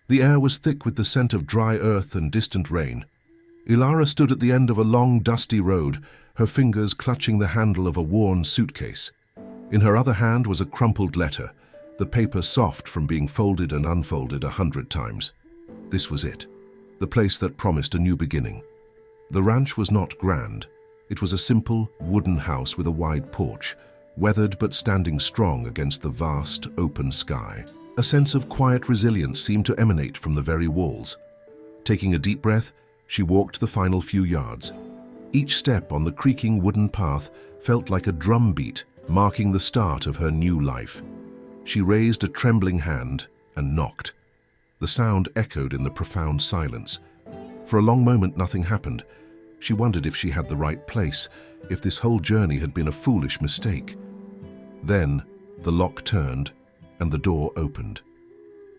The air was thick with the scent of dry earth and distant rain. Ilara stood at the end of a long, dusty road, her fingers clutching the handle of a worn suitcase. In her other hand was a crumpled letter, the paper soft from being folded and unfolded 100 times. This was it, the place that promised a new beginning. The ranch was not grand. It was a simple, wooden house with a wide porch, weathered but standing strong against the vast, open sky. A sense of quiet resilience seemed to emanate from the very walls. Taking a deep breath, she walked the final few yards. Each step on the creaking wooden path felt like a drum beat, marking the start of her new life. She raised a trembling hand and knocked. The sound echoed in the profound silence. For a long moment, nothing happened. She wondered if she had the right place, if this whole journey had been a foolish mistake. Then, the lock turned and the door opened.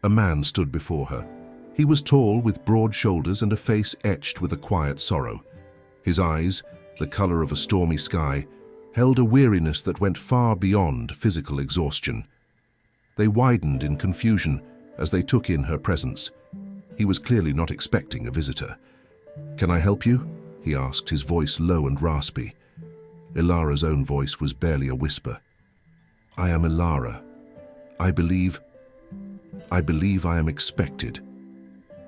A man stood before her. He was tall, with broad shoulders and a face etched with a quiet sorrow. His eyes, the color of a stormy sky, held a weariness that went far beyond physical exhaustion. They widened in confusion as they took in her presence. He was clearly not expecting a visitor. "Can I help you?" he asked, his voice low and raspy. Ilara's own voice was barely a whisper. "I am Ilara. I believe I am expected."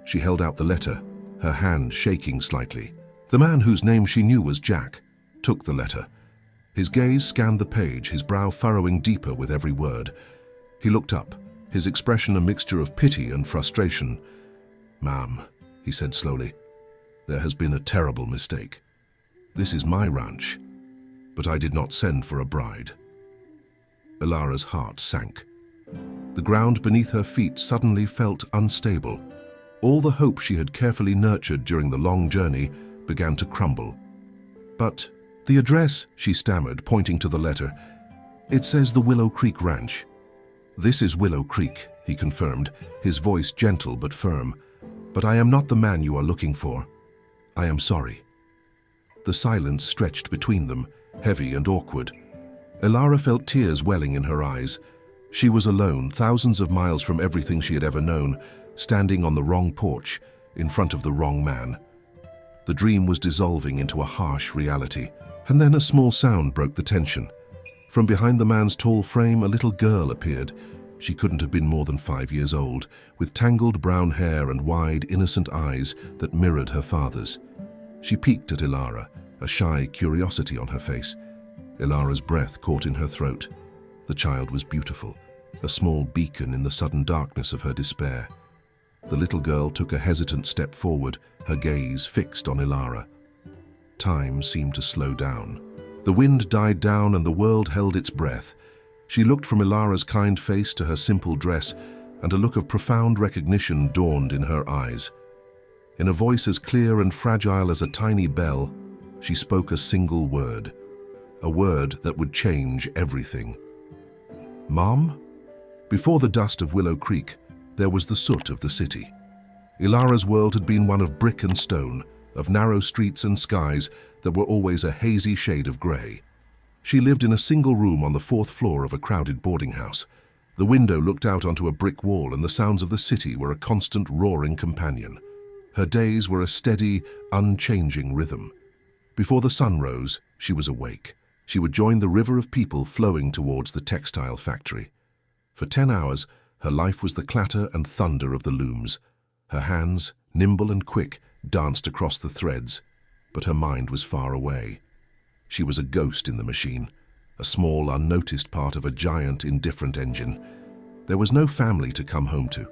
She held out the letter, her hand shaking slightly. The man, whose name she knew was Jack, took the letter. His gaze scanned the page, his brow furrowing deeper with every word. He looked up, his expression a mixture of pity and frustration. "Ma'am," he said slowly, "there has been a terrible mistake. This is my ranch, but I did not send for a bride." Ilara's heart sank. The ground beneath her feet suddenly felt unstable. All the hope she had carefully nurtured during the long journey began to crumble. "But the address," she stammered, pointing to the letter. "It says the Willow Creek Ranch." "This is Willow Creek," he confirmed, his voice gentle but firm. "But I am not the man you are looking for. I am sorry." The silence stretched between them, heavy and awkward. Ilara felt tears welling in her eyes. She was alone, thousands of miles from everything she had ever known, standing on the wrong porch, in front of the wrong man. The dream was dissolving into a harsh reality, and then a small sound broke the tension. From behind the man's tall frame, a little girl appeared. She couldn't have been more than 5 years old, with tangled brown hair and wide, innocent eyes that mirrored her father's. She peeked at Ilara, a shy curiosity on her face. Ilara's breath caught in her throat. The child was beautiful, a small beacon in the sudden darkness of her despair. The little girl took a hesitant step forward, her gaze fixed on Ilara. Time seemed to slow down. The wind died down and the world held its breath. She looked from Ilara's kind face to her simple dress, and a look of profound recognition dawned in her eyes. In a voice as clear and fragile as a tiny bell, she spoke a single word, a word that would change everything. "Mom?" Before the dust of Willow Creek, there was the soot of the city. Ilara's world had been one of brick and stone, of narrow streets and skies that were always a hazy shade of grey. She lived in a single room on the 4th floor of a crowded boarding house. The window looked out onto a brick wall, and the sounds of the city were a constant roaring companion. Her days were a steady, unchanging rhythm. Before the sun rose, she was awake. She would join the river of people flowing towards the textile factory. For 10 hours, her life was the clatter and thunder of the looms. Her hands, nimble and quick, danced across the threads, but her mind was far away. She was a ghost in the machine, a small, unnoticed part of a giant, indifferent engine. There was no family to come home to.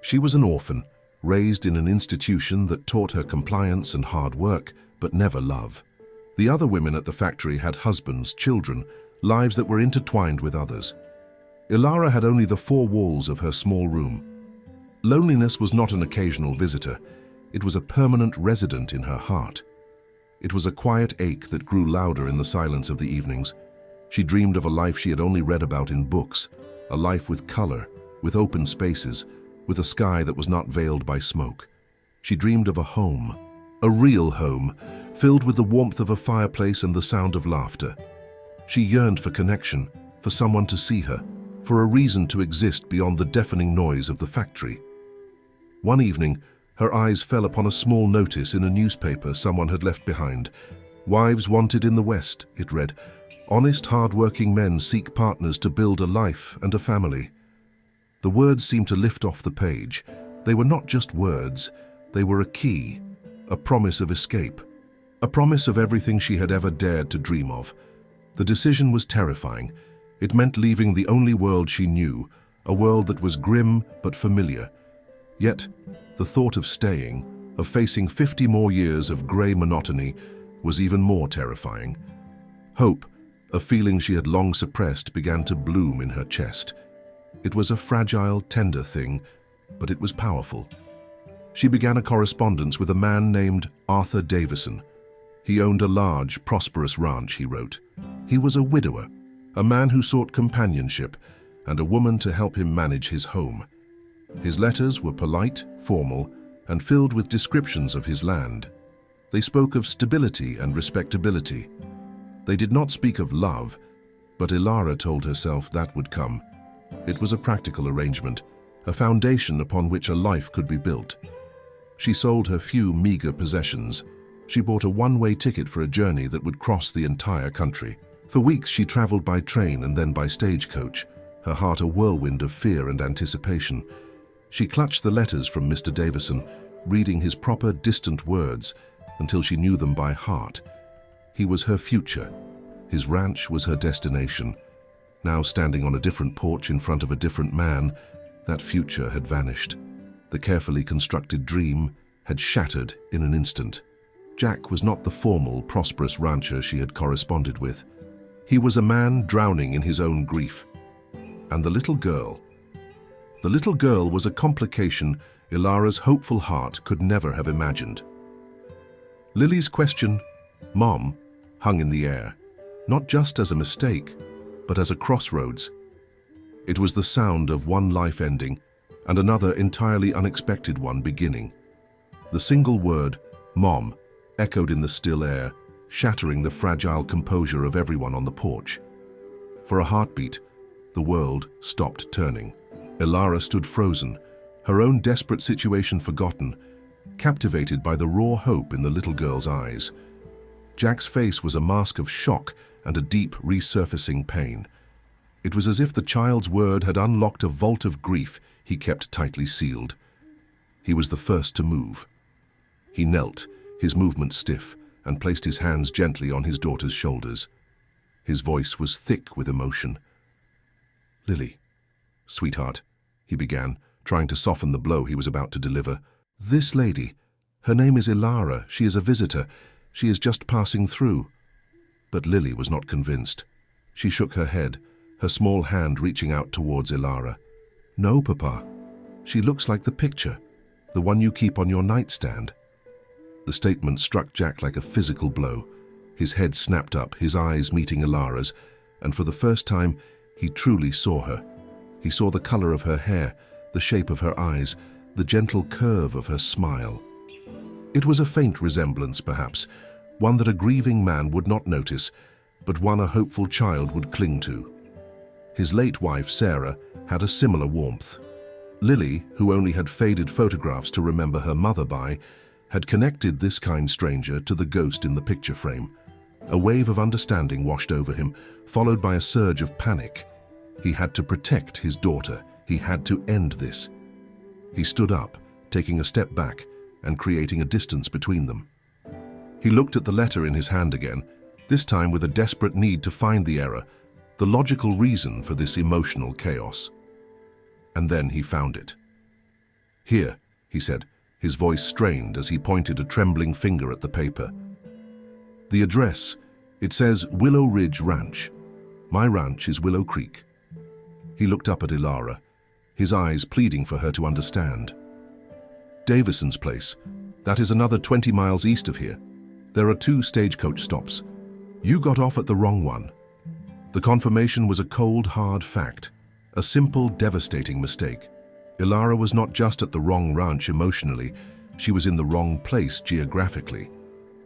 She was an orphan, raised in an institution that taught her compliance and hard work, but never love. The other women at the factory had husbands, children, lives that were intertwined with others. Ilara had only the 4 walls of her small room. Loneliness was not an occasional visitor. It was a permanent resident in her heart. It was a quiet ache that grew louder in the silence of the evenings. She dreamed of a life she had only read about in books, a life with color, with open spaces, with a sky that was not veiled by smoke. She dreamed of a home, a real home, filled with the warmth of a fireplace and the sound of laughter. She yearned for connection, for someone to see her, for a reason to exist beyond the deafening noise of the factory. One evening, her eyes fell upon a small notice in a newspaper someone had left behind. "Wives wanted in the West," it read. "Honest, hard-working men seek partners to build a life and a family." The words seemed to lift off the page. They were not just words, they were a key, a promise of escape, a promise of everything she had ever dared to dream of. The decision was terrifying. It meant leaving the only world she knew, a world that was grim but familiar. Yet, the thought of staying, of facing 50 more years of grey monotony, was even more terrifying. Hope, a feeling she had long suppressed, began to bloom in her chest. It was a fragile, tender thing, but it was powerful. She began a correspondence with a man named Arthur Davison. He owned a large, prosperous ranch, he wrote. He was a widower, a man who sought companionship, and a woman to help him manage his home. His letters were polite, formal, and filled with descriptions of his land. They spoke of stability and respectability. They did not speak of love, but Ilara told herself that would come. It was a practical arrangement, a foundation upon which a life could be built. She sold her few meager possessions. She bought a one-way ticket for a journey that would cross the entire country. For weeks she traveled by train and then by stagecoach, her heart a whirlwind of fear and anticipation. She clutched the letters from Mr. Davison, reading his proper, distant words until she knew them by heart. He was her future. His ranch was her destination. Now standing on a different porch in front of a different man, that future had vanished. The carefully constructed dream had shattered in an instant. Jack was not the formal, prosperous rancher she had corresponded with. He was a man drowning in his own grief. And the little girl was a complication Ilara's hopeful heart could never have imagined. Lily's question, "Mom," hung in the air, not just as a mistake, but as a crossroads. It was the sound of one life ending and another entirely unexpected one beginning. The single word, "Mom," echoed in the still air, shattering the fragile composure of everyone on the porch. For a heartbeat, the world stopped turning. Ilara stood frozen, her own desperate situation forgotten, captivated by the raw hope in the little girl's eyes. Jack's face was a mask of shock and a deep, resurfacing pain. It was as if the child's word had unlocked a vault of grief he kept tightly sealed. He was the first to move. He knelt, his movement stiff, and placed his hands gently on his daughter's shoulders. His voice was thick with emotion. "Lily, sweetheart," he began, trying to soften the blow he was about to deliver. "This lady, her name is Ilara. She is a visitor. She is just passing through." But Lily was not convinced. She shook her head, her small hand reaching out towards Ilara. "No, Papa. She looks like the picture, the one you keep on your nightstand." The statement struck Jack like a physical blow. His head snapped up, his eyes meeting Ilara's, and for the first time, he truly saw her. He saw the color of her hair, the shape of her eyes, the gentle curve of her smile. It was a faint resemblance, perhaps, one that a grieving man would not notice, but one a hopeful child would cling to. His late wife, Sarah, had a similar warmth. Lily, who only had faded photographs to remember her mother by, had connected this kind stranger to the ghost in the picture frame. A wave of understanding washed over him, followed by a surge of panic. He had to protect his daughter. He had to end this. He stood up, taking a step back and creating a distance between them. He looked at the letter in his hand again, this time with a desperate need to find the error, the logical reason for this emotional chaos. And then he found it. "Here," he said, his voice strained as he pointed a trembling finger at the paper. "The address, it says Willow Ridge Ranch. My ranch is Willow Creek." He looked up at Ilara, his eyes pleading for her to understand. "Davison's place. That is another 20 miles east of here. There are 2 stagecoach stops. You got off at the wrong one." The confirmation was a cold, hard fact, a simple, devastating mistake. Ilara was not just at the wrong ranch emotionally, she was in the wrong place geographically.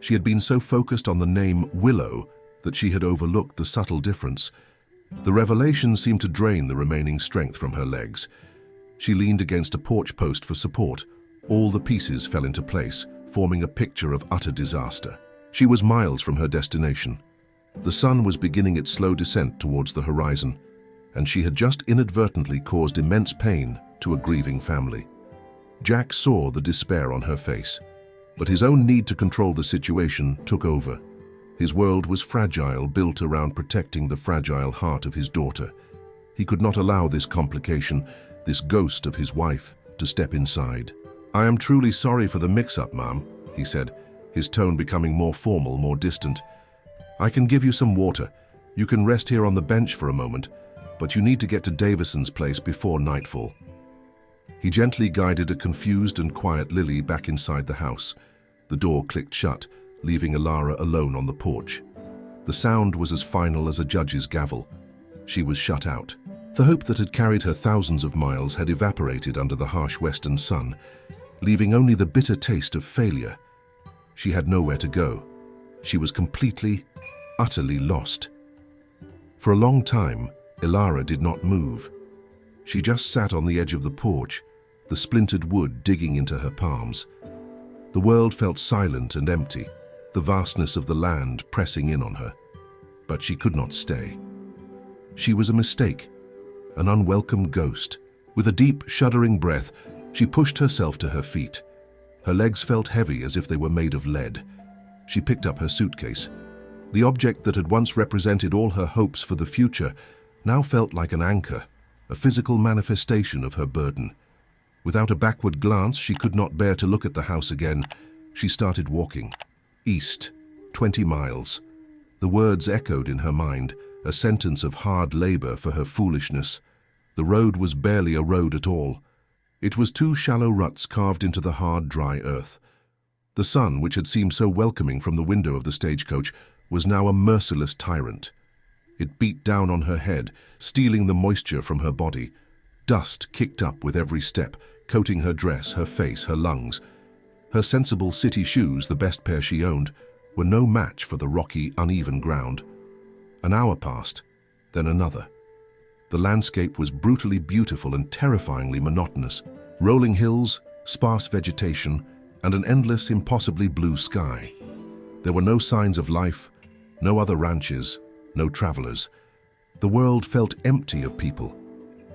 She had been so focused on the name Willow that she had overlooked the subtle difference. The revelation seemed to drain the remaining strength from her legs. She leaned against a porch post for support, All the pieces fell into place, forming a picture of utter disaster. She was miles from her destination. The sun was beginning its slow descent towards the horizon, and she had just inadvertently caused immense pain to a grieving family. Jack saw the despair on her face, but his own need to control the situation took over. His world was fragile, built around protecting the fragile heart of his daughter. He could not allow this complication, this ghost of his wife, to step inside. "I am truly sorry for the mix-up, Ma'am," he said, his tone becoming more formal, more distant. "I can give you some water. You can rest here on the bench for a moment, but you need to get to Davison's place before nightfall." He gently guided a confused and quiet Lily back inside the house. The door clicked shut, leaving Ilara alone on the porch. The sound was as final as a judge's gavel. She was shut out. The hope that had carried her thousands of miles had evaporated under the harsh western sun, leaving only the bitter taste of failure. She had nowhere to go. She was completely, utterly lost. For a long time, Ilara did not move. She just sat on the edge of the porch, the splintered wood digging into her palms. The world felt silent and empty, the vastness of the land pressing in on her. But she could not stay. She was a mistake, an unwelcome ghost. With a deep, shuddering breath, she pushed herself to her feet. Her legs felt heavy as if they were made of lead. She picked up her suitcase. The object that had once represented all her hopes for the future now felt like an anchor, a physical manifestation of her burden. Without a backward glance, she could not bear to look at the house again. She started walking. East, 20 miles. The words echoed in her mind, a sentence of hard labor for her foolishness. The road was barely a road at all. It was two shallow ruts carved into the hard, dry earth. The sun, which had seemed so welcoming from the window of the stagecoach, was now a merciless tyrant. It beat down on her head, stealing the moisture from her body. Dust kicked up with every step, coating her dress, her face, her lungs. Her sensible city shoes, the best pair she owned, were no match for the rocky, uneven ground. An hour passed, then another. The landscape was brutally beautiful and terrifyingly monotonous. Rolling hills, sparse vegetation, and an endless, impossibly blue sky. There were no signs of life, no other ranches, no travelers. The world felt empty of people.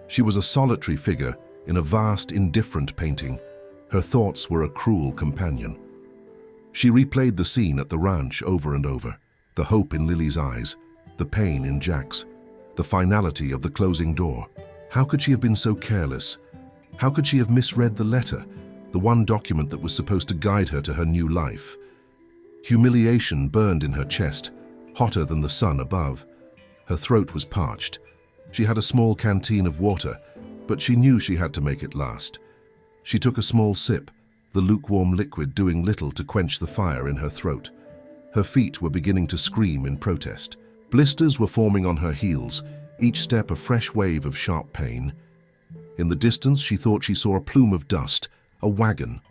She was a solitary figure in a vast, indifferent painting. Her thoughts were a cruel companion. She replayed the scene at the ranch over and over, the hope in Lily's eyes, the pain in Jack's, the finality of the closing door. How could she have been so careless? How could she have misread the letter, the one document that was supposed to guide her to her new life? Humiliation burned in her chest, hotter than the sun above. Her throat was parched. She had a small canteen of water, but she knew she had to make it last. She took a small sip, the lukewarm liquid doing little to quench the fire in her throat. Her feet were beginning to scream in protest. Blisters were forming on her heels, each step a fresh wave of sharp pain. In the distance, she thought she saw a plume of dust, a wagon.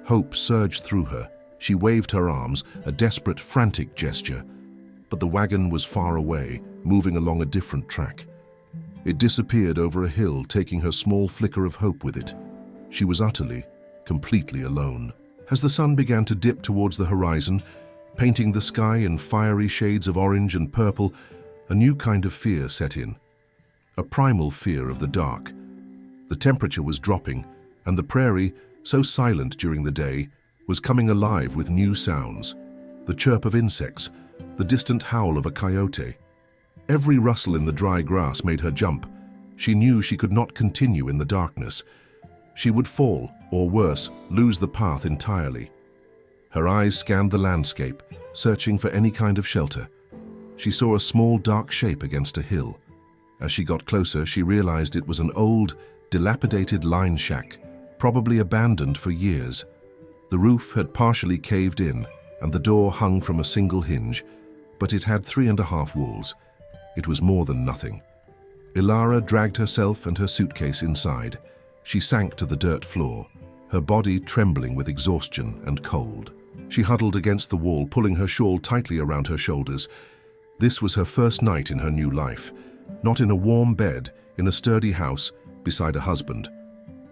Hope surged through her. She waved her arms, a desperate, frantic gesture. But the wagon was far away, moving along a different track. It disappeared over a hill, taking her small flicker of hope with it. She was utterly, completely alone. As the sun began to dip towards the horizon, painting the sky in fiery shades of orange and purple, a new kind of fear set in. A primal fear of the dark. The temperature was dropping, and the prairie, so silent during the day, was coming alive with new sounds. The chirp of insects, the distant howl of a coyote. Every rustle in the dry grass made her jump. She knew she could not continue in the darkness. She would fall, or worse, lose the path entirely. Her eyes scanned the landscape, searching for any kind of shelter. She saw a small dark shape against a hill. As she got closer, she realized it was an old, dilapidated line shack, probably abandoned for years. The roof had partially caved in, and the door hung from a single hinge, but it had 3.5 walls. It was more than nothing. Ilara dragged herself and her suitcase inside. She sank to the dirt floor, her body trembling with exhaustion and cold. She huddled against the wall, pulling her shawl tightly around her shoulders. This was her first night in her new life, not in a warm bed, in a sturdy house, beside a husband,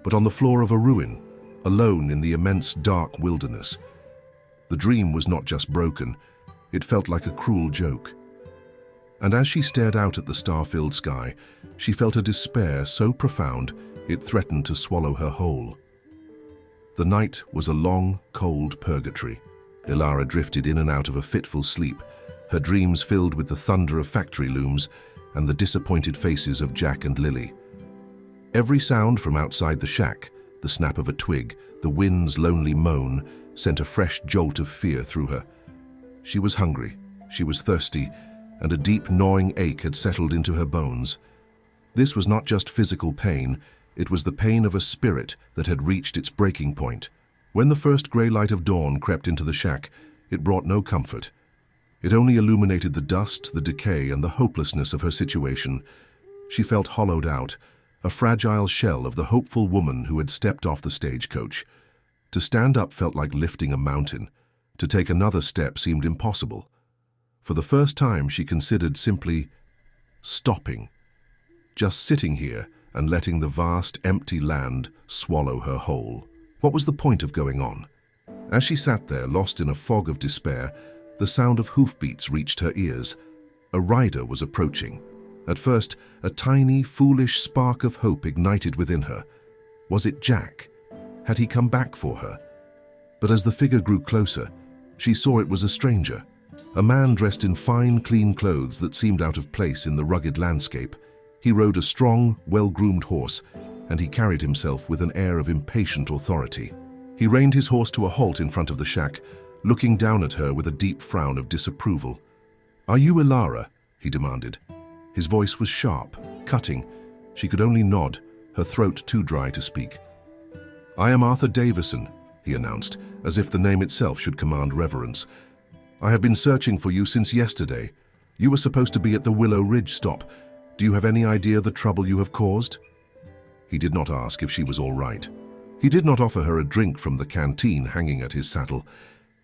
but on the floor of a ruin, alone in the immense dark wilderness. The dream was not just broken, it felt like a cruel joke. And as she stared out at the star-filled sky, she felt a despair so profound it threatened to swallow her whole. The night was a long, cold purgatory. Ilara drifted in and out of a fitful sleep, her dreams filled with the thunder of factory looms and the disappointed faces of Jack and Lily. Every sound from outside the shack, the snap of a twig, the wind's lonely moan, sent a fresh jolt of fear through her. She was hungry, she was thirsty, and a deep gnawing ache had settled into her bones. This was not just physical pain, it was the pain of a spirit that had reached its breaking point. When the first grey light of dawn crept into the shack, it brought no comfort. It only illuminated the dust, the decay, and the hopelessness of her situation. She felt hollowed out, a fragile shell of the hopeful woman who had stepped off the stagecoach. To stand up felt like lifting a mountain. To take another step seemed impossible. For the first time, she considered simply stopping. Just sitting here and letting the vast, empty land swallow her whole. What was the point of going on? As she sat there, lost in a fog of despair, the sound of hoofbeats reached her ears. A rider was approaching. At first, a tiny, foolish spark of hope ignited within her. Was it Jack? Had he come back for her? But as the figure grew closer, she saw it was a stranger. A man dressed in fine, clean clothes that seemed out of place in the rugged landscape. He rode a strong, well-groomed horse, and he carried himself with an air of impatient authority. He reined his horse to a halt in front of the shack, looking down at her with a deep frown of disapproval. "Are you Ilara?" he demanded. His voice was sharp, cutting. She could only nod, her throat too dry to speak. "I am Arthur Davison," he announced, as if the name itself should command reverence. "I have been searching for you since yesterday. You were supposed to be at the Willow Ridge stop. Do you have any idea the trouble you have caused?" He did not ask if she was all right. He did not offer her a drink from the canteen hanging at his saddle.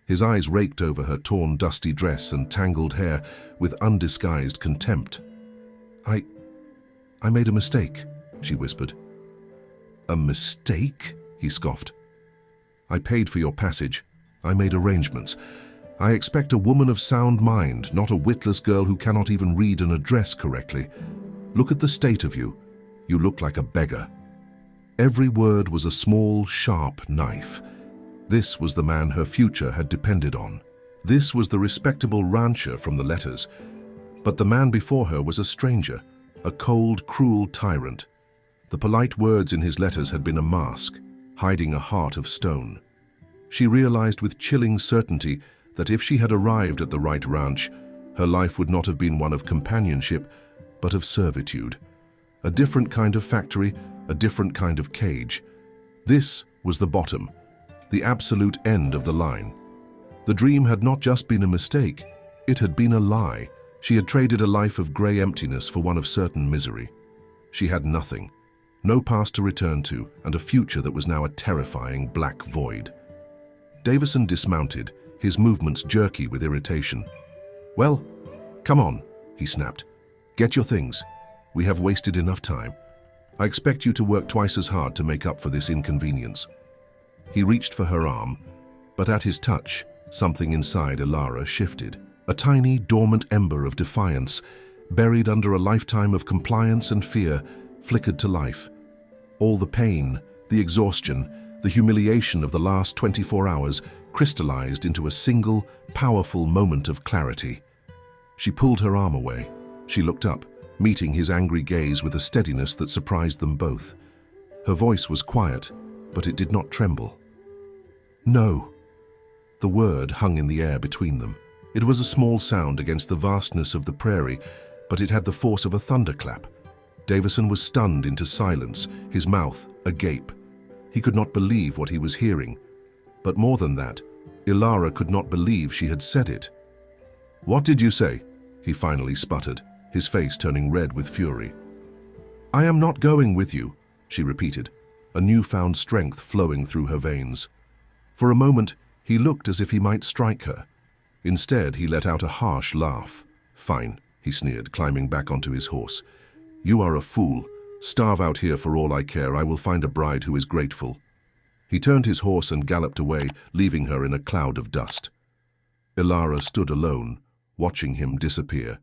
His eyes raked over her torn, dusty dress and tangled hair with undisguised contempt. I made a mistake," she whispered. "A mistake?" he scoffed. "I paid for your passage. I made arrangements. I expect a woman of sound mind, not a witless girl who cannot even read an address correctly. Look at the state of you. You look like a beggar." Every word was a small, sharp knife. This was the man her future had depended on. This was the respectable rancher from the letters. But the man before her was a stranger, a cold, cruel tyrant. The polite words in his letters had been a mask, hiding a heart of stone. She realized with chilling certainty that if she had arrived at the right ranch, her life would not have been one of companionship, but of servitude. A different kind of factory, a different kind of cage. This was the bottom, the absolute end of the line. The dream had not just been a mistake, it had been a lie. She had traded a life of grey emptiness for one of certain misery. She had nothing, no past to return to, and a future that was now a terrifying black void. Davison dismounted, his movements jerky with irritation. "Well, come on," he snapped. "Get your things. We have wasted enough time. I expect you to work twice as hard to make up for this inconvenience." He reached for her arm, but at his touch, something inside Ilara shifted. A tiny, dormant ember of defiance, buried under a lifetime of compliance and fear, flickered to life. All the pain, the exhaustion, the humiliation of the last 24 hours crystallized into a single, powerful moment of clarity. She pulled her arm away. She looked up, meeting his angry gaze with a steadiness that surprised them both. Her voice was quiet, but it did not tremble. "No." The word hung in the air between them. It was a small sound against the vastness of the prairie, but it had the force of a thunderclap. Davison was stunned into silence, his mouth agape. He could not believe what he was hearing. But more than that, Ilara could not believe she had said it. "What did you say?" he finally sputtered, his face turning red with fury. "I am not going with you," she repeated, a newfound strength flowing through her veins. For a moment, he looked as if he might strike her. Instead, he let out a harsh laugh. "Fine," he sneered, climbing back onto his horse. "You are a fool. Starve out here for all I care. I will find a bride who is grateful." He turned his horse and galloped away, leaving her in a cloud of dust. Ilara stood alone, watching him disappear.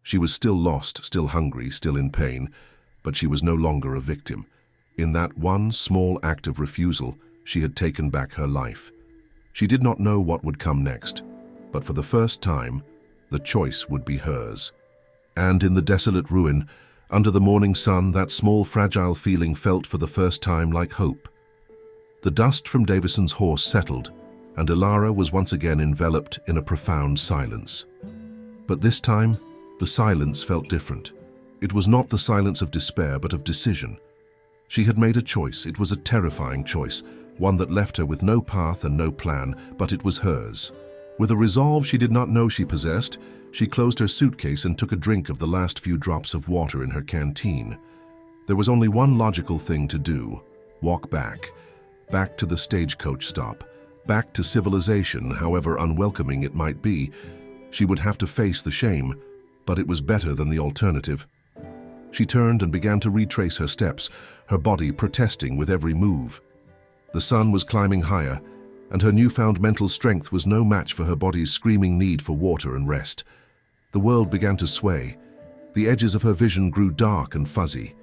She was still lost, still hungry, still in pain, but she was no longer a victim. In that one small act of refusal, she had taken back her life. She did not know what would come next, but for the first time, the choice would be hers. And in the desolate ruin, under the morning sun, that small fragile feeling felt for the first time like hope. The dust from Davison's horse settled, and Ilara was once again enveloped in a profound silence. But this time, the silence felt different. It was not the silence of despair, but of decision. She had made a choice. It was a terrifying choice, one that left her with no path and no plan, but it was hers. With a resolve she did not know she possessed, she closed her suitcase and took a drink of the last few drops of water in her canteen. There was only one logical thing to do: walk back to the stagecoach stop, back to civilization, however unwelcoming it might be. She would have to face the shame, but it was better than the alternative. She turned and began to retrace her steps, her body protesting with every move. The sun was climbing higher, and her newfound mental strength was no match for her body's screaming need for water and rest. The world began to sway. The edges of her vision grew dark and fuzzy.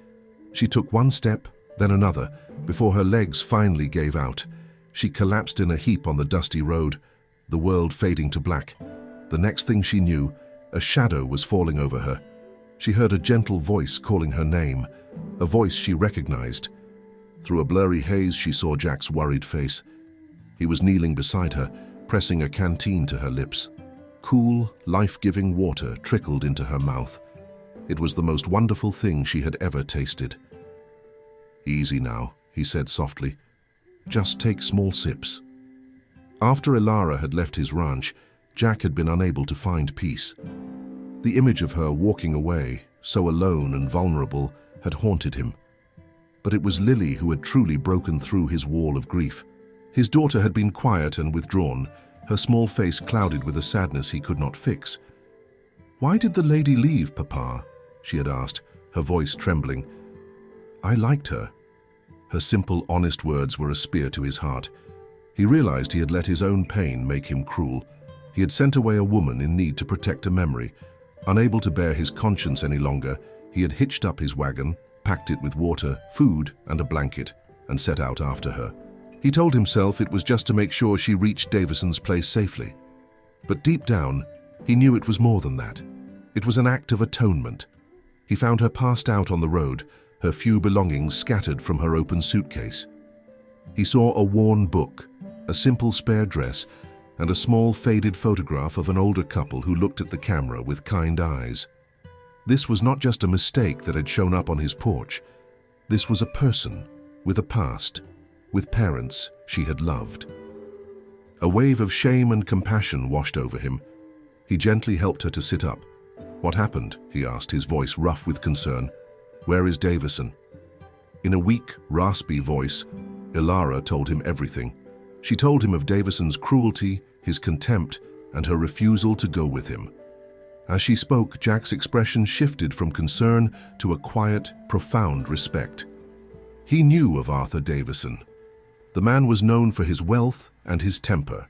She took one step, then another, before her legs finally gave out. She collapsed in a heap on the dusty road, the world fading to black. The next thing she knew, a shadow was falling over her. She heard a gentle voice calling her name, a voice she recognized. Through a blurry haze, she saw Jack's worried face. He was kneeling beside her, pressing a canteen to her lips. Cool, life-giving water trickled into her mouth. It was the most wonderful thing she had ever tasted. "Easy now," he said softly. "Just take small sips." After Ilara had left his ranch, Jack had been unable to find peace. The image of her walking away, so alone and vulnerable, had haunted him. But it was Lily who had truly broken through his wall of grief. His daughter had been quiet and withdrawn, her small face clouded with a sadness he could not fix. "Why did the lady leave, Papa?" she had asked, her voice trembling. "I liked her." Her simple, honest words were a spear to his heart. He realized he had let his own pain make him cruel. He had sent away a woman in need to protect a memory. Unable to bear his conscience any longer, he had hitched up his wagon, packed it with water, food, and a blanket, and set out after her. He told himself it was just to make sure she reached Davison's place safely. But deep down, he knew it was more than that. It was an act of atonement. He found her passed out on the road, her few belongings scattered from her open suitcase. He saw a worn book, a simple spare dress, and a small faded photograph of an older couple who looked at the camera with kind eyes. This was not just a mistake that had shown up on his porch. This was a person with a past, with parents she had loved. A wave of shame and compassion washed over him. He gently helped her to sit up. "What happened?" he asked, his voice rough with concern. "Where is Davison?" In a weak, raspy voice, Ilara told him everything. She told him of Davison's cruelty, his contempt, and her refusal to go with him. As she spoke, Jack's expression shifted from concern to a quiet, profound respect. He knew of Arthur Davison. The man was known for his wealth and his temper.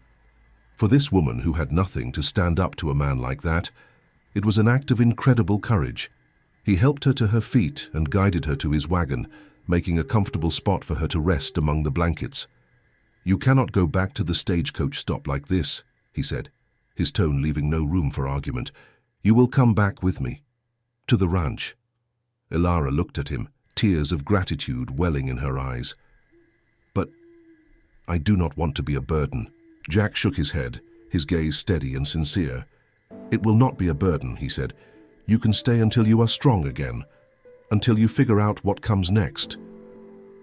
For this woman who had nothing to stand up to a man like that, it was an act of incredible courage. He helped her to her feet and guided her to his wagon, making a comfortable spot for her to rest among the blankets. "You cannot go back to the stagecoach stop like this," he said, his tone leaving no room for argument. "You will come back with me. To the ranch." Ilara looked at him, tears of gratitude welling in her eyes. "But I do not want to be a burden." Jack shook his head, his gaze steady and sincere. "It will not be a burden," he said. "You can stay until you are strong again, until you figure out what comes next."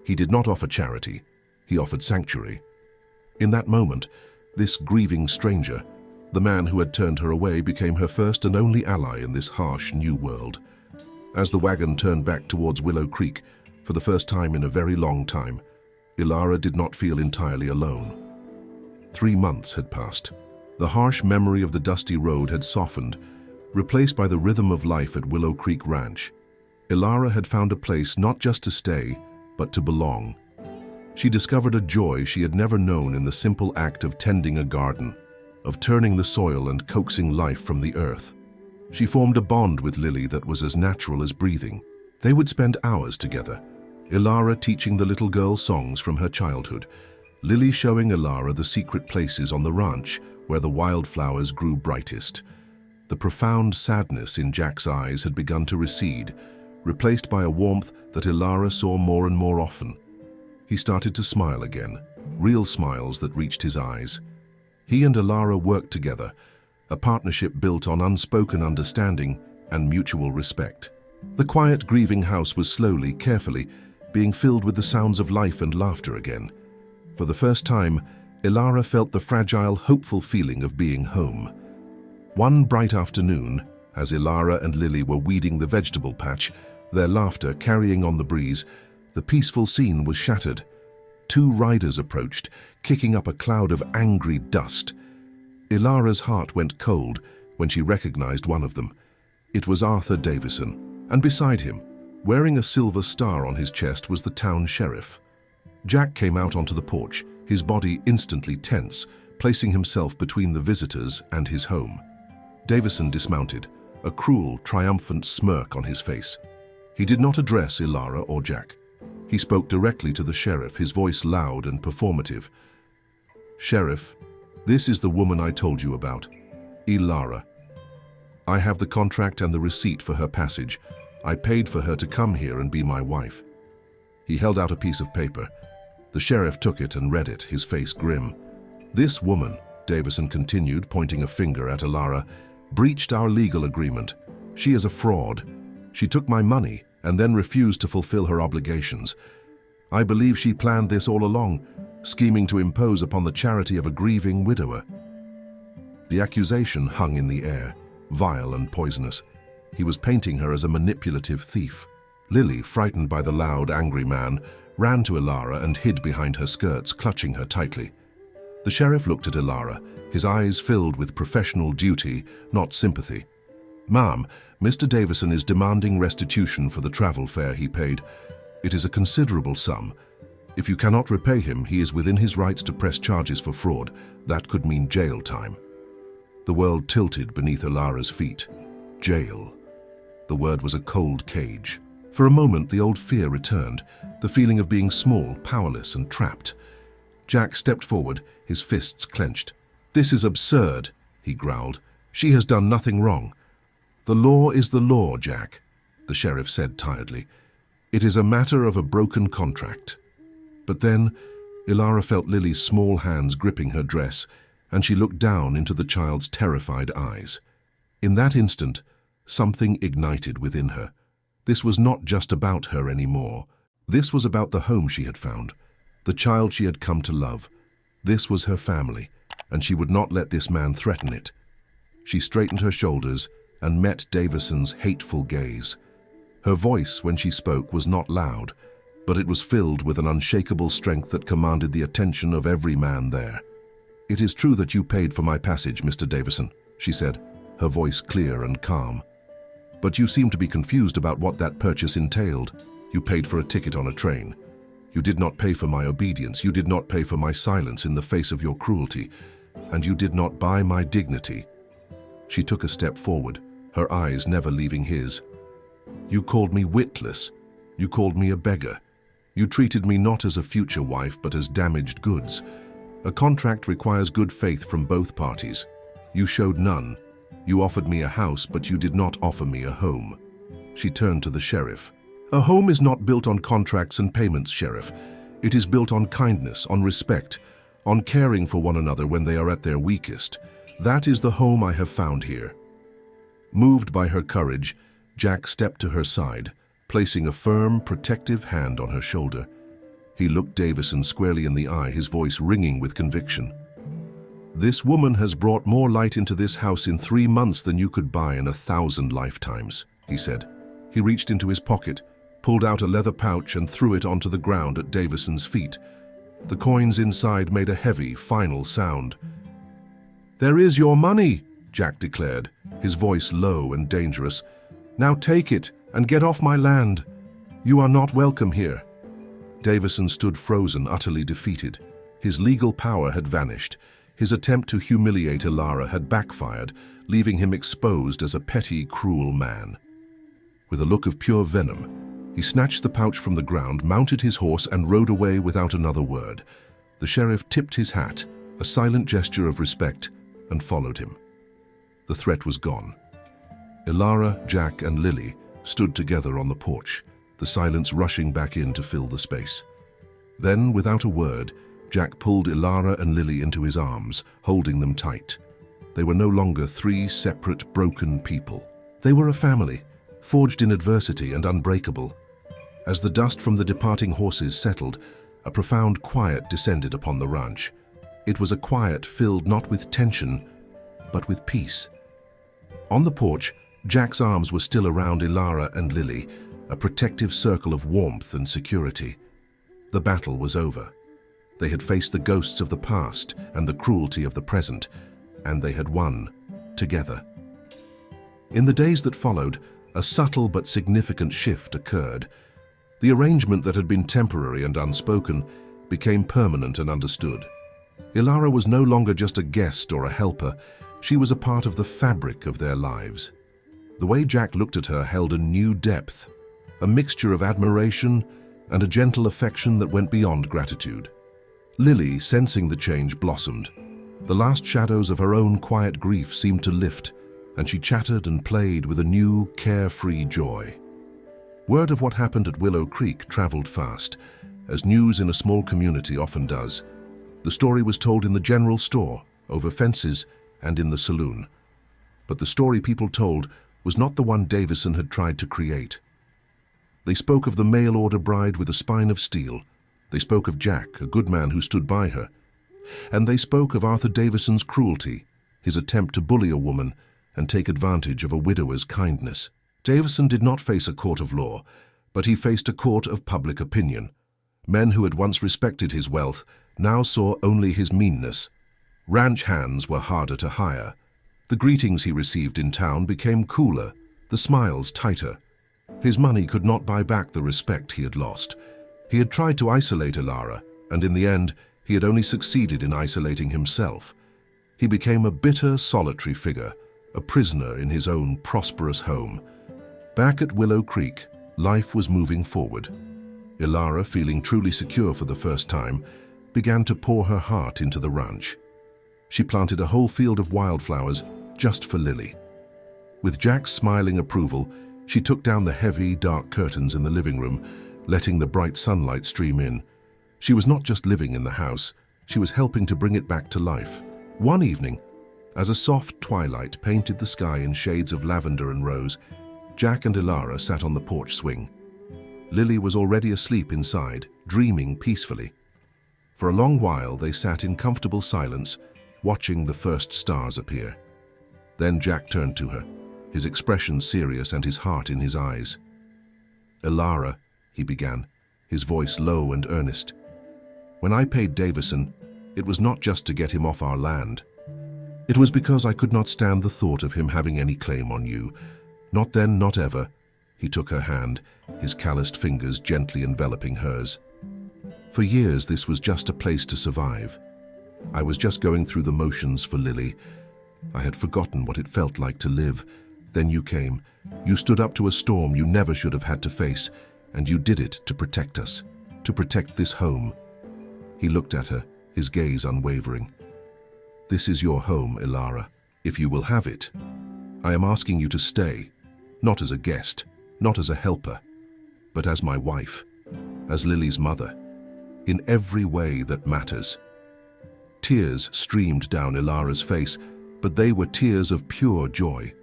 He did not offer charity. He offered sanctuary. In that moment, this grieving stranger, the man who had turned her away, became her first and only ally in this harsh new world. As the wagon turned back towards Willow Creek, for the first time in a very long time, Ilara did not feel entirely alone. 3 months had passed. The harsh memory of the dusty road had softened, replaced by the rhythm of life at Willow Creek Ranch. Ilara had found a place not just to stay, but to belong. She discovered a joy she had never known in the simple act of tending a garden, of turning the soil and coaxing life from the earth. She formed a bond with Lily that was as natural as breathing. They would spend hours together, Ilara teaching the little girl songs from her childhood, Lily showing Ilara the secret places on the ranch where the wildflowers grew brightest. The profound sadness in Jack's eyes had begun to recede, replaced by a warmth that Ilara saw more and more often. He started to smile again, real smiles that reached his eyes. He and Ilara worked together, a partnership built on unspoken understanding and mutual respect. The quiet, grieving house was slowly, carefully, being filled with the sounds of life and laughter again. For the first time, Ilara felt the fragile, hopeful feeling of being home. One bright afternoon, as Ilara and Lily were weeding the vegetable patch, their laughter carrying on the breeze, the peaceful scene was shattered. Two riders approached, kicking up a cloud of angry dust. Ilara's heart went cold when she recognized one of them. It was Arthur Davison, and beside him, wearing a silver star on his chest, was the town sheriff. Jack came out onto the porch, his body instantly tense, placing himself between the visitors and his home. Davison dismounted, a cruel, triumphant smirk on his face. He did not address Ilara or Jack. He spoke directly to the sheriff, his voice loud and performative. "Sheriff, this is the woman I told you about, Ilara. I have the contract and the receipt for her passage. I paid for her to come here and be my wife." He held out a piece of paper. The sheriff took it and read it, his face grim. "This woman," Davison continued, pointing a finger at Ilara, "breached our legal agreement. She is a fraud. She took my money and then refused to fulfill her obligations. I believe she planned this all along, scheming to impose upon the charity of a grieving widower." The accusation hung in the air, vile and poisonous. He was painting her as a manipulative thief. Lily, frightened by the loud, angry man, ran to Ilara and hid behind her skirts, clutching her tightly. The sheriff looked at Ilara, his eyes filled with professional duty, not sympathy. "Ma'am, Mr. Davison is demanding restitution for the travel fare he paid. It is a considerable sum. If you cannot repay him, he is within his rights to press charges for fraud. That could mean jail time." The world tilted beneath Ilara's feet. Jail. The word was a cold cage. For a moment, the old fear returned, the feeling of being small, powerless, and trapped. Jack stepped forward, his fists clenched. "This is absurd," he growled. "She has done nothing wrong." "The law is the law, Jack," the sheriff said tiredly. "It is a matter of a broken contract." But then, Ilara felt Lily's small hands gripping her dress, and she looked down into the child's terrified eyes. In that instant, something ignited within her. This was not just about her anymore. This was about the home she had found, the child she had come to love. This was her family, and she would not let this man threaten it. She straightened her shoulders and met Davison's hateful gaze. Her voice, when she spoke, was not loud, but it was filled with an unshakable strength that commanded the attention of every man there. "It is true that you paid for my passage, Mr. Davison," she said, her voice clear and calm. "But you seem to be confused about what that purchase entailed. You paid for a ticket on a train. You did not pay for my obedience. You did not pay for my silence in the face of your cruelty. And you did not buy my dignity." She took a step forward, her eyes never leaving his. "You called me witless. You called me a beggar. You treated me not as a future wife, but as damaged goods. A contract requires good faith from both parties. You showed none. You offered me a house, but you did not offer me a home." She turned to the sheriff. "A home is not built on contracts and payments, Sheriff. It is built on kindness, on respect, on caring for one another when they are at their weakest. That is the home I have found here." Moved by her courage, Jack stepped to her side, placing a firm, protective hand on her shoulder. He looked Davison squarely in the eye, his voice ringing with conviction. "This woman has brought more light into this house in 3 months than you could buy in 1,000 lifetimes," he said. He reached into his pocket, pulled out a leather pouch and threw it onto the ground at Davison's feet. The coins inside made a heavy, final sound. "There is your money," Jack declared, his voice low and dangerous. "Now take it and get off my land. You are not welcome here." Davison stood frozen, utterly defeated. His legal power had vanished. His attempt to humiliate Ilara had backfired, leaving him exposed as a petty, cruel man. With a look of pure venom, he snatched the pouch from the ground, mounted his horse, and rode away without another word. The sheriff tipped his hat, a silent gesture of respect, and followed him. The threat was gone. Ilara, Jack, and Lily stood together on the porch, the silence rushing back in to fill the space. Then, without a word, Jack pulled Ilara and Lily into his arms, holding them tight. They were no longer three separate, broken people. They were a family, forged in adversity and unbreakable. As the dust from the departing horses settled, a profound quiet descended upon the ranch. It was a quiet filled not with tension, but with peace. On the porch, Jack's arms were still around Ilara and Lily, a protective circle of warmth and security. The battle was over. They had faced the ghosts of the past and the cruelty of the present, and they had won, together. In the days that followed, a subtle but significant shift occurred. The arrangement that had been temporary and unspoken became permanent and understood. Ilara was no longer just a guest or a helper. She was a part of the fabric of their lives. The way Jack looked at her held a new depth, a mixture of admiration and a gentle affection that went beyond gratitude. Lily, sensing the change, blossomed. The last shadows of her own quiet grief seemed to lift, and she chattered and played with a new, carefree joy. Word of what happened at Willow Creek traveled fast, as news in a small community often does. The story was told in the general store, over fences, and in the saloon. But the story people told was not the one Davison had tried to create. They spoke of the mail-order bride with a spine of steel. They spoke of Jack, a good man who stood by her. And they spoke of Arthur Davison's cruelty, his attempt to bully a woman and take advantage of a widower's kindness. Davison did not face a court of law, but he faced a court of public opinion. Men who had once respected his wealth now saw only his meanness. Ranch hands were harder to hire. The greetings he received in town became cooler, the smiles tighter. His money could not buy back the respect he had lost. He had tried to isolate Ilara, and in the end, he had only succeeded in isolating himself. He became a bitter, solitary figure, a prisoner in his own prosperous home. Back at Willow Creek, life was moving forward. Ilara, feeling truly secure for the first time, began to pour her heart into the ranch. She planted a whole field of wildflowers just for Lily. With Jack's smiling approval, she took down the heavy, dark curtains in the living room, letting the bright sunlight stream in. She was not just living in the house, she was helping to bring it back to life. One evening, as a soft twilight painted the sky in shades of lavender and rose, Jack and Ilara sat on the porch swing. Lily was already asleep inside, dreaming peacefully. For a long while they sat in comfortable silence, watching the first stars appear. Then Jack turned to her, his expression serious and his heart in his eyes. "Ilara," he began, his voice low and earnest. "When I paid Davison, it was not just to get him off our land. It was because I could not stand the thought of him having any claim on you. Not then, not ever." He took her hand, his calloused fingers gently enveloping hers. "For years this was just a place to survive. I was just going through the motions for Lily. I had forgotten what it felt like to live. Then you came. You stood up to a storm you never should have had to face, and you did it to protect us, to protect this home." He looked at her, his gaze unwavering. "This is your home, Ilara, if you will have it. I am asking you to stay, not as a guest, not as a helper, but as my wife, as Lily's mother, in every way that matters." Tears streamed down Ilara's face, but they were tears of pure joy.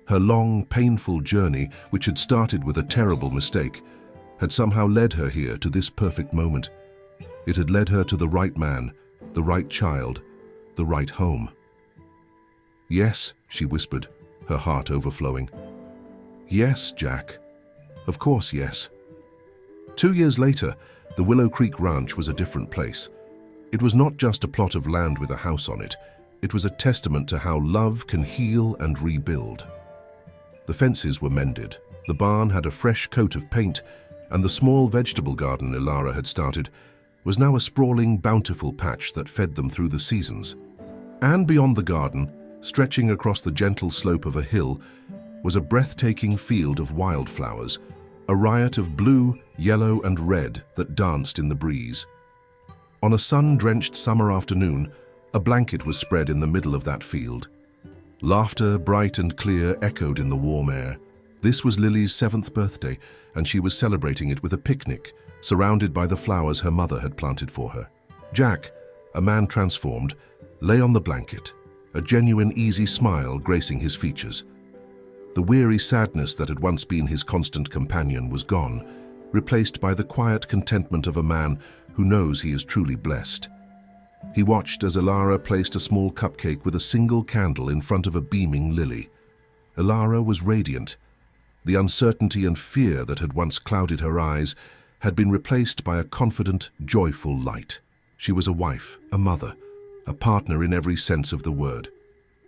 Her long, painful journey, which had started with a terrible mistake, had somehow led her here to this perfect moment. It had led her to the right man, the right child, the right home. "Yes," she whispered, her heart overflowing. "Yes, Jack. Of course, yes." 2 years later, the Willow Creek Ranch was a different place. It was not just a plot of land with a house on it. It was a testament to how love can heal and rebuild. The fences were mended. The barn had a fresh coat of paint, and the small vegetable garden Ilara had started was now a sprawling, bountiful patch that fed them through the seasons. And beyond the garden, stretching across the gentle slope of a hill, was a breathtaking field of wildflowers, a riot of blue, yellow, and red that danced in the breeze. On a sun-drenched summer afternoon, a blanket was spread in the middle of that field. Laughter, bright and clear, echoed in the warm air. This was Lily's 7th birthday, and she was celebrating it with a picnic, surrounded by the flowers her mother had planted for her. Jack, a man transformed, lay on the blanket, a genuine easy smile gracing his features. The weary sadness that had once been his constant companion was gone, replaced by the quiet contentment of a man who knows he is truly blessed. He watched as Ilara placed a small cupcake with a single candle in front of a beaming Lily. Ilara was radiant. The uncertainty and fear that had once clouded her eyes had been replaced by a confident, joyful light. She was a wife, a mother, a partner in every sense of the word.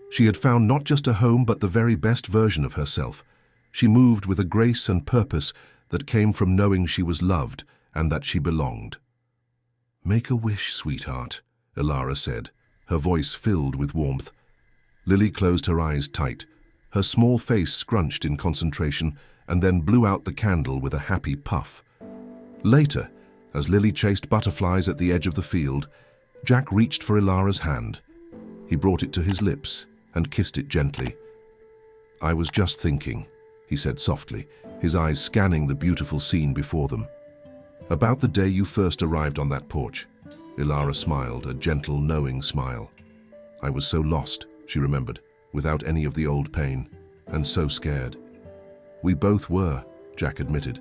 She had found not just a home but the very best version of herself. She moved with a grace and purpose that came from knowing she was loved and that she belonged. "Make a wish, sweetheart," Ilara said, her voice filled with warmth. Lily closed her eyes tight, her small face scrunched in concentration, and then blew out the candle with a happy puff. Later, as Lily chased butterflies at the edge of the field, Jack reached for Ilara's hand. He brought it to his lips and kissed it gently. "I was just thinking," he said softly, his eyes scanning the beautiful scene before them. "About the day you first arrived on that porch." Ilara smiled, a gentle, knowing smile. "I was so lost," she remembered, without any of the old pain, and so scared. "We both were," Jack admitted.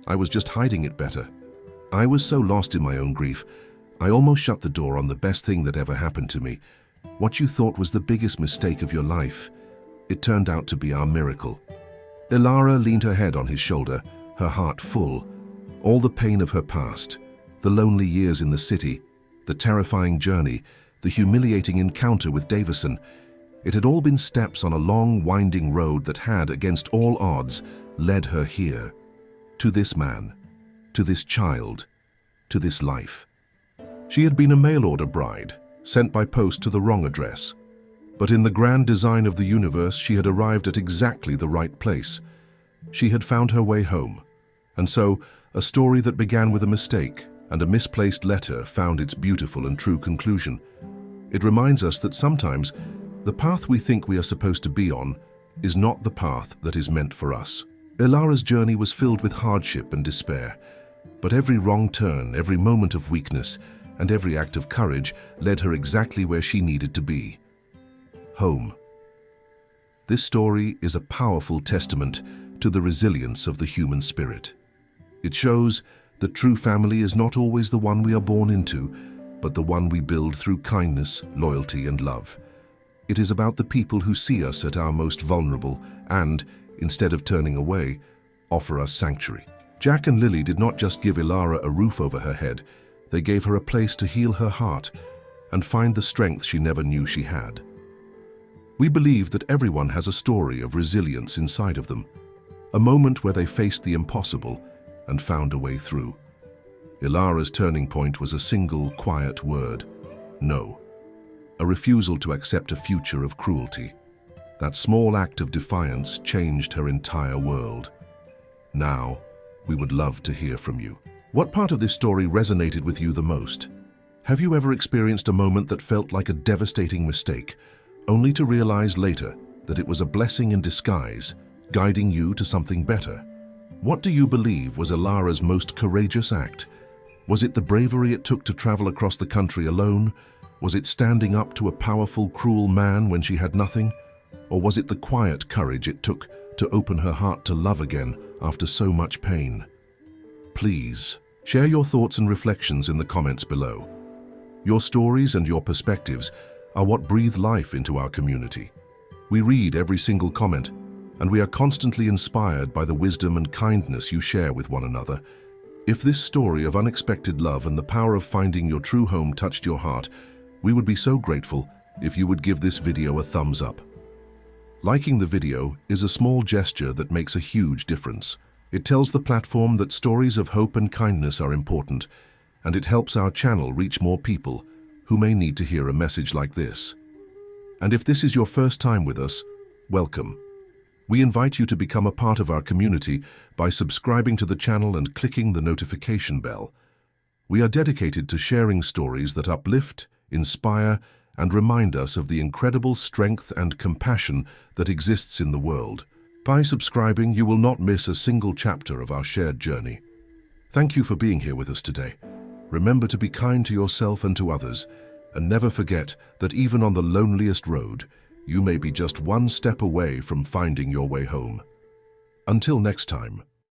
"I was just hiding it better. I was so lost in my own grief, I almost shut the door on the best thing that ever happened to me. What you thought was the biggest mistake of your life, it turned out to be our miracle." Ilara leaned her head on his shoulder, her heart full. All the pain of her past, the lonely years in the city, the terrifying journey, the humiliating encounter with Davison, it had all been steps on a long, winding road that had, against all odds, led her here. To this man, to this child, to this life. She had been a mail-order bride, sent by post to the wrong address. But in the grand design of the universe, she had arrived at exactly the right place. She had found her way home. And so, a story that began with a mistake and a misplaced letter found its beautiful and true conclusion. It reminds us that sometimes the path we think we are supposed to be on is not the path that is meant for us. Ilara's journey was filled with hardship and despair, but every wrong turn, every moment of weakness, and every act of courage led her exactly where she needed to be. Home. This story is a powerful testament to the resilience of the human spirit. It shows that true family is not always the one we are born into, but the one we build through kindness, loyalty, and love. It is about the people who see us at our most vulnerable and, instead of turning away, offer us sanctuary. Jack and Lily did not just give Ilara a roof over her head, they gave her a place to heal her heart and find the strength she never knew she had. We believe that everyone has a story of resilience inside of them, a moment where they faced the impossible and found a way through. Ilara's turning point was a single, quiet word: no. A refusal to accept a future of cruelty. That small act of defiance changed her entire world. Now, we would love to hear from you. What part of this story resonated with you the most? Have you ever experienced a moment that felt like a devastating mistake, only to realize later that it was a blessing in disguise, guiding you to something better? What do you believe was Ilara's most courageous act? Was it the bravery it took to travel across the country alone? Was it standing up to a powerful, cruel man when she had nothing? Or was it the quiet courage it took to open her heart to love again after so much pain? Please, share your thoughts and reflections in the comments below. Your stories and your perspectives are what breathe life into our community. We read every single comment, and we are constantly inspired by the wisdom and kindness you share with one another. If this story of unexpected love and the power of finding your true home touched your heart, we would be so grateful if you would give this video a thumbs up. Liking the video is a small gesture that makes a huge difference. It tells the platform that stories of hope and kindness are important, and it helps our channel reach more people who may need to hear a message like this. And if this is your first time with us, welcome. We invite you to become a part of our community by subscribing to the channel and clicking the notification bell. We are dedicated to sharing stories that uplift, inspire, and remind us of the incredible strength and compassion that exists in the world. By subscribing, you will not miss a single chapter of our shared journey. Thank you for being here with us today. Remember to be kind to yourself and to others, and never forget that even on the loneliest road, you may be just one step away from finding your way home. Until next time.